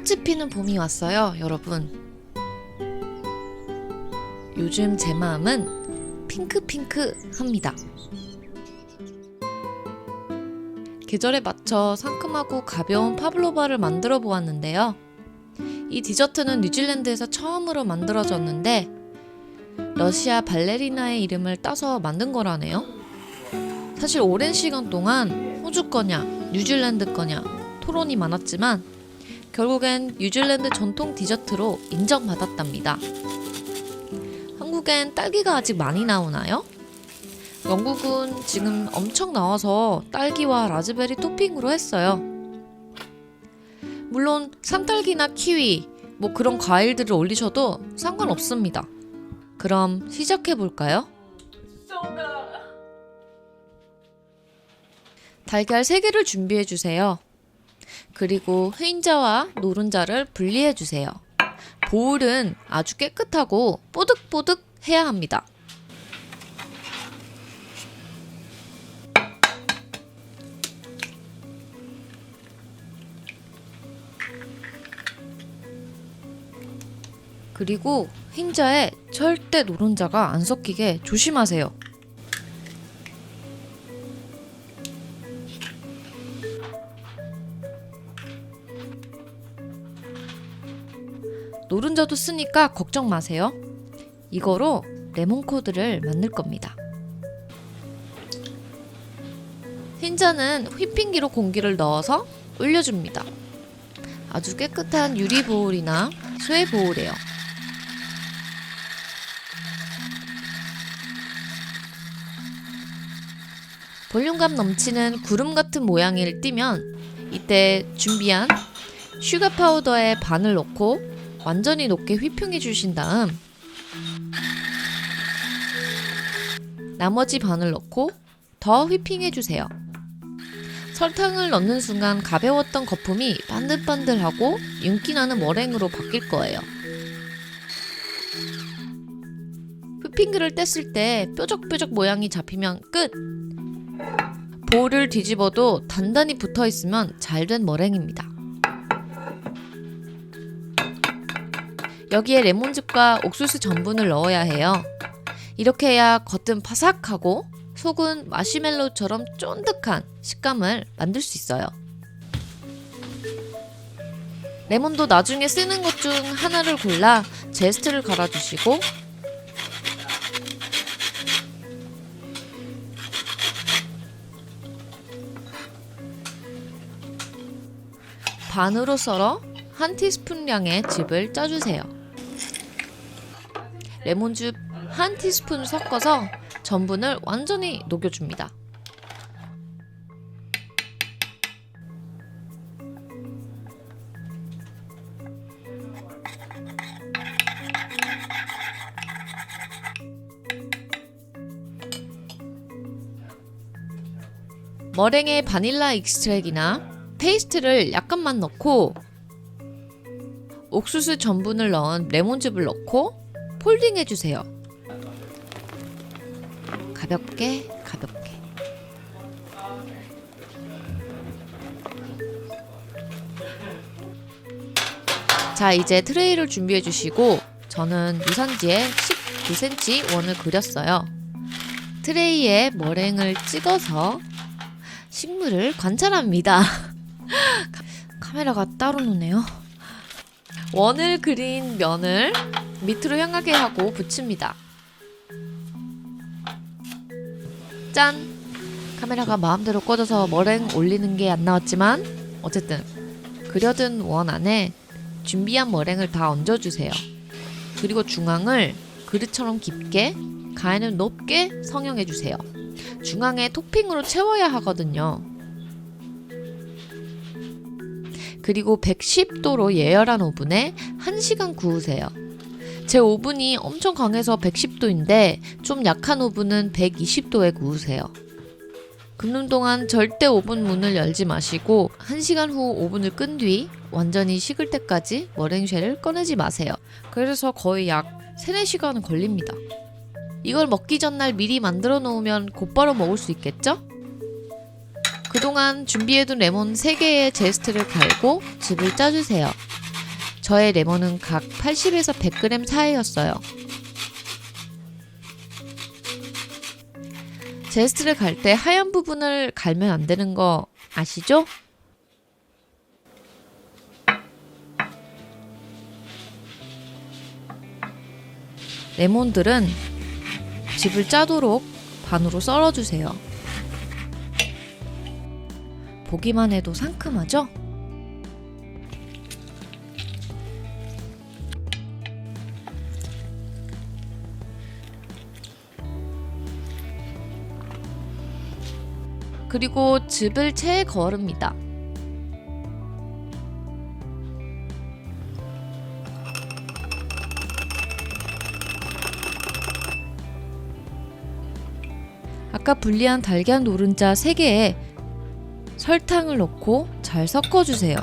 꽃이 피는 봄이 왔어요, 여러분. 요즘 제 마음은 핑크핑크합니다. 계절에 맞춰 상큼하고 가벼운 파블로바를 만들어 보았는데요. 이 디저트는 뉴질랜드에서 처음으로 만들어졌는데 러시아 발레리나의 이름을 따서 만든 거라네요. 사실 오랜 시간 동안 호주 거냐 뉴질랜드 거냐 토론이 많았지만 결국엔 뉴질랜드 전통 디저트로 인정받았답니다. 한국엔 딸기가 아직 많이 나오나요? 영국은 지금 엄청 나와서 딸기와 라즈베리 토핑으로 했어요. 물론 산딸기나 키위 뭐 그런 과일들을 올리셔도 상관없습니다. 그럼 시작해볼까요? 달걀 3개를 준비해주세요. 그리고 흰자와 노른자를 분리해주세요. 보울은 아주 깨끗하고 뽀득뽀득 해야 합니다. 그리고 흰자에 절대 노른자가 안 섞이게 조심하세요. 노른자도 쓰니까 걱정 마세요. 이거로 레몬코드를 만들 겁니다. 흰자는 휘핑기로 공기를 넣어서 올려줍니다. 아주 깨끗한 유리 보울이나 쇠 보울이에요. 볼륨감 넘치는 구름 같은 모양을 띠면 이때 준비한 슈가 파우더에 반을 넣고 완전히 높게 휘핑해 주신 다음 나머지 반을 넣고 더 휘핑해 주세요. 설탕을 넣는 순간 가벼웠던 거품이 반들반들하고 윤기나는 머랭으로 바뀔 거예요. 휘핑기를 뗐을 때 뾰족뾰족 모양이 잡히면 끝! 볼을 뒤집어도 단단히 붙어있으면 잘된 머랭입니다. 여기에 레몬즙과 옥수수 전분을 넣어야 해요. 이렇게 해야 겉은 바삭하고 속은 마시멜로우처럼 쫀득한 식감을 만들 수 있어요. 레몬도 나중에 쓰는 것 중 하나를 골라 제스트를 갈아주시고 반으로 썰어 1티스푼량의 즙을 짜주세요. 레몬즙 1티스푼 섞어서 전분을 완전히 녹여줍니다. 머랭에 바닐라 익스트랙이나 페이스트를 약간만 넣고 옥수수 전분을 넣은 레몬즙을 넣고 폴딩 해주세요. 가볍게 가볍게. 자, 이제 트레이를 준비해 주시고 저는 유산지에 19cm 원을 그렸어요. 트레이에 머랭을 찍어서 식물을 관찰합니다. 카메라가 따로 노네요. 원을 그린 면을 밑으로 향하게 하고 붙입니다. 짠! 카메라가 마음대로 꺼져서 머랭 올리는 게 안 나왔지만 어쨌든 그려둔 원 안에 준비한 머랭을 다 얹어주세요. 그리고 중앙을 그릇처럼 깊게, 가해는 높게 성형해주세요. 중앙에 토핑으로 채워야 하거든요. 그리고 110도로 예열한 오븐에 1시간 구우세요. 제 오븐이 엄청 강해서 110도인데 좀 약한 오븐은 120도에 구우세요. 굽는 동안 절대 오븐 문을 열지 마시고 1시간 후 오븐을 끈 뒤 완전히 식을 때까지 머랭쉐를 꺼내지 마세요. 그래서 거의 약 3-4시간은 걸립니다. 이걸 먹기 전날 미리 만들어 놓으면 곧바로 먹을 수 있겠죠? 그동안 준비해둔 레몬 3개의 제스트를 갈고 즙을 짜주세요. 저의 레몬은 각 80에서 100g 사이였어요. 제스트를 갈 때 하얀 부분을 갈면 안 되는 거 아시죠? 레몬들은 즙을 짜도록 반으로 썰어주세요. 보기만 해도 상큼하죠? 그리고 즙을 체에 거릅니다. 아까 분리한 달걀 노른자 3개에 설탕을 넣고 잘 섞어주세요.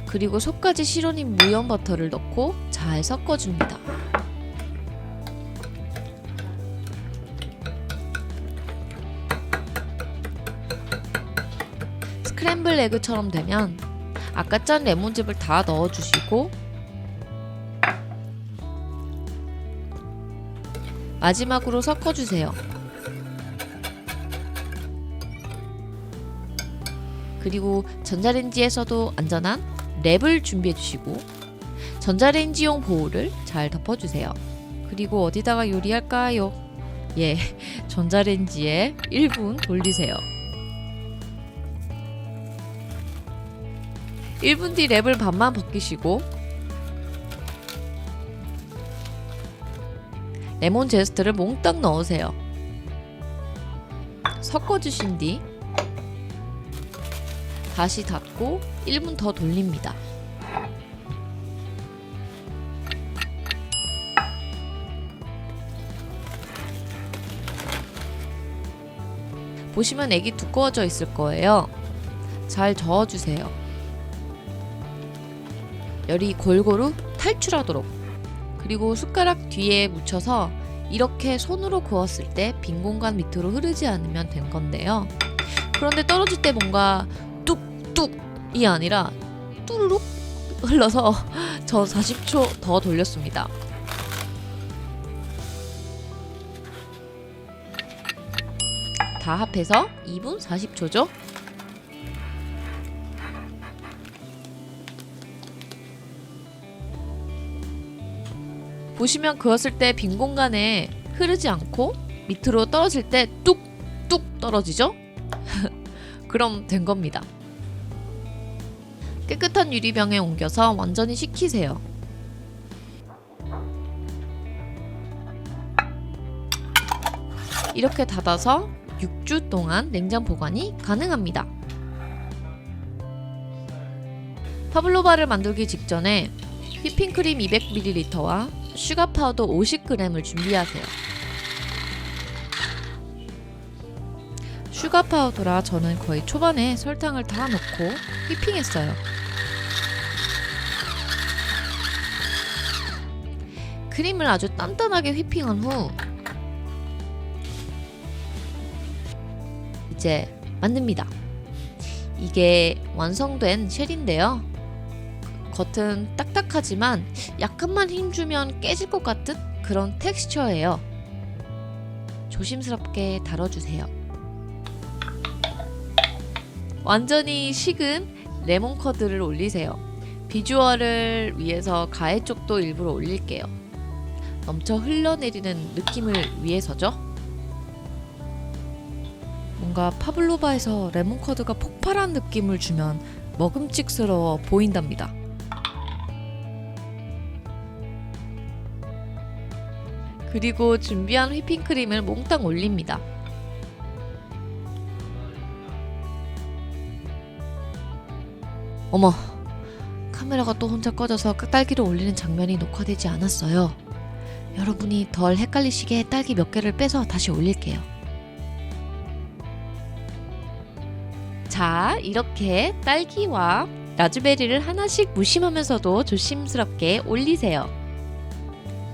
그리고 속까지 실온인 무염 버터를 넣고 잘 섞어줍니다. 스크램블 에그처럼 되면 아까 짠 레몬즙을 다 넣어주시고 마지막으로 섞어주세요. 그리고 전자레인지에서도 안전한 랩을 준비해주시고 전자레인지용 보호를 잘 덮어주세요. 그리고 어디다가 요리할까요? 예, 전자레인지에 1분 돌리세요. 1분 뒤 랩을 반만 벗기시고 레몬 제스트를 몽땅 넣으세요. 섞어주신 뒤 다시 닫고 1분 더 돌립니다. 보시면 액이 두꺼워져 있을 거예요. 잘 저어주세요. 열이 골고루 탈출하도록. 그리고 숟가락 뒤에 묻혀서 이렇게 손으로 그었을 때 빈 공간 밑으로 흐르지 않으면 된 건데요. 그런데 떨어질 때 뭔가 뚝뚝이 아니라 뚜루룩 흘러서 저 40초 더 돌렸습니다. 다 합해서 2분 40초죠? 보시면 그었을 때 빈 공간에 흐르지 않고 밑으로 떨어질 때 뚝뚝 떨어지죠? 그럼 된 겁니다. 깨끗한 유리병에 옮겨서 완전히 식히세요. 이렇게 닫아서 6주 동안 냉장 보관이 가능합니다. 파블로바를 만들기 직전에 휘핑크림 200ml와 슈가 파우더 50g을 준비하세요. 슈가 파우더라 저는 거의 초반에 설탕을 다 넣고 휘핑했어요. 크림을 아주 단단하게 휘핑한 후 이제 만듭니다. 이게 완성된 쉘인데요. 겉은 딱딱하지만 약간만 힘주면 깨질 것 같은 그런 텍스처예요. 조심스럽게 다뤄주세요. 완전히 식은 레몬 커드를 올리세요. 비주얼을 위해서 가해 쪽도 일부러 올릴게요. 넘쳐 흘러내리는 느낌을 위해서죠. 뭔가 파블로바에서 레몬 커드가 폭발한 느낌을 주면 먹음직스러워 보인답니다. 그리고 준비한 휘핑크림을 몽땅 올립니다. 어머, 카메라가 또 혼자 꺼져서 딸기를 올리는 장면이 녹화되지 않았어요. 여러분이 덜 헷갈리시게 딸기 몇 개를 빼서 다시 올릴게요. 자, 이렇게 딸기와 라즈베리를 하나씩 무심하면서도 조심스럽게 올리세요.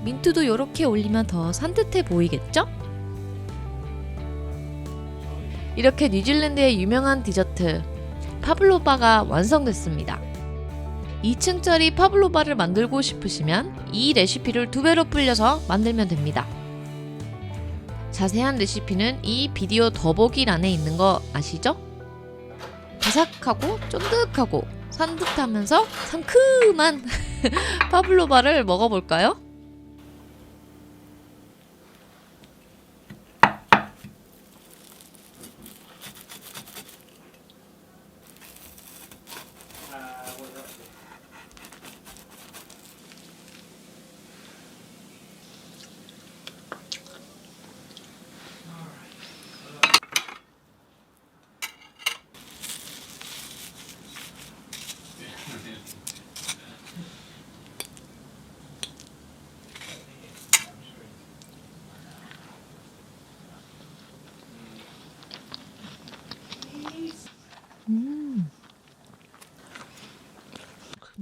민트도 이렇게 올리면 더 산뜻해 보이겠죠? 이렇게 뉴질랜드의 유명한 디저트 파블로바가 완성됐습니다. 2층짜리 파블로바를 만들고 싶으시면 이 레시피를 2배로 불려서 만들면 됩니다. 자세한 레시피는 이 비디오 더보기란에 있는 거 아시죠? 바삭하고 쫀득하고 산뜻하면서 상큼한 파블로바를 먹어볼까요?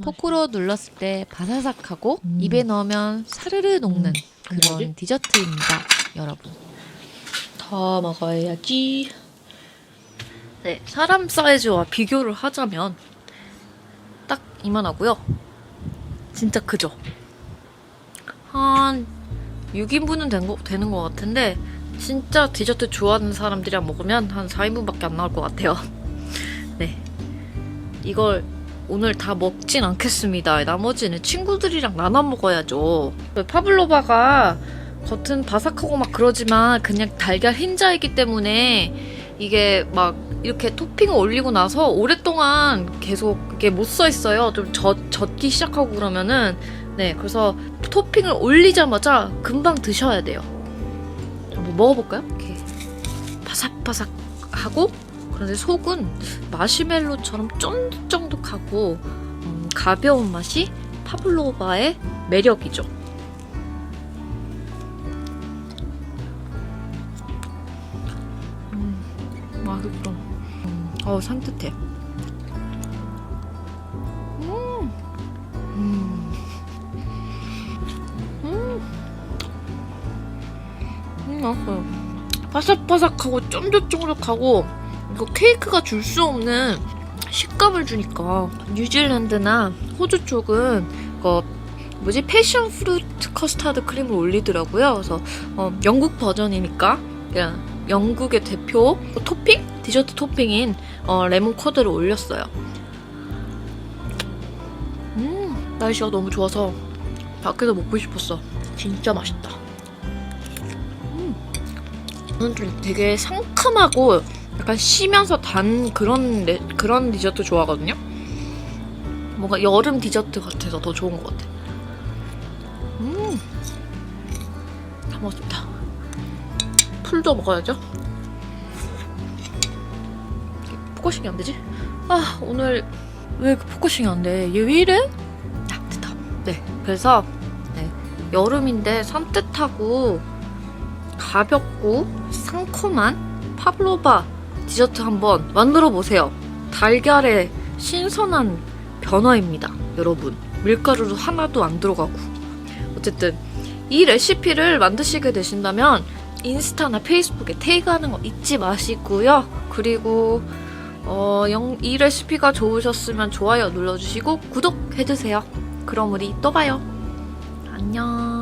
포크로 눌렀을 때 바사삭하고 입에 넣으면 사르르 녹는 그런 디저트입니다, 여러분. 다 먹어야지. 네, 사람 사이즈와 비교를 하자면 딱 이만하고요. 진짜 크죠? 한 6인분은 되는 것 같은데 진짜 디저트 좋아하는 사람들이랑 먹으면 한 4인분밖에 안 나올 것 같아요. 네, 이걸 오늘 다 먹진 않겠습니다. 나머지는 친구들이랑 나눠 먹어야죠. 파블로바가 겉은 바삭하고 막 그러지만 그냥 달걀 흰자이기 때문에 이게 막 이렇게 토핑을 올리고 나서 오랫동안 계속 이게 못 써 있어요. 좀 젖기 시작하고 그러면은. 네, 그래서 토핑을 올리자마자 금방 드셔야 돼요. 한번 먹어볼까요? 이렇게 바삭바삭하고, 그런데 속은 마시멜로처럼 쫀득쫀득하고 가벼운 맛이 파블로바의 매력이죠. 맛있어. 산뜻해. 맛있어요. 바삭바삭하고 쫀득쫀득하고, 이거 케이크가 줄 수 없는 식감을 주니까. 뉴질랜드나 호주 쪽은 패션 프루트 커스타드 크림을 올리더라고요. 그래서 영국 버전이니까 그냥 영국의 대표 토핑? 디저트 토핑인 레몬 쿼드를 올렸어요. 날씨가 너무 좋아서 밖에서 먹고 싶었어. 진짜 맛있다. 저는 좀 되게 상큼하고 약간 쉬면서 단 그런 디저트 좋아하거든요. 뭔가 여름 디저트 같아서 더 좋은 것 같아. 다 먹었습니다. 풀도 먹어야죠. 포커싱이 안 되지? 오늘 왜 포커싱이 안 돼? 얘 왜 이래? 됐다. 네, 그래서 여름인데 산뜻하고 가볍고 상큼한 파블로바 디저트 한번 만들어 보세요. 달걀의 신선한 변화입니다, 여러분. 밀가루도 하나도 안 들어가고. 어쨌든 이 레시피를 만드시게 되신다면 인스타나 페이스북에 태그하는 거 잊지 마시고요. 그리고 이 레시피가 좋으셨으면 좋아요 눌러주시고 구독해주세요. 그럼 우리 또 봐요. 안녕.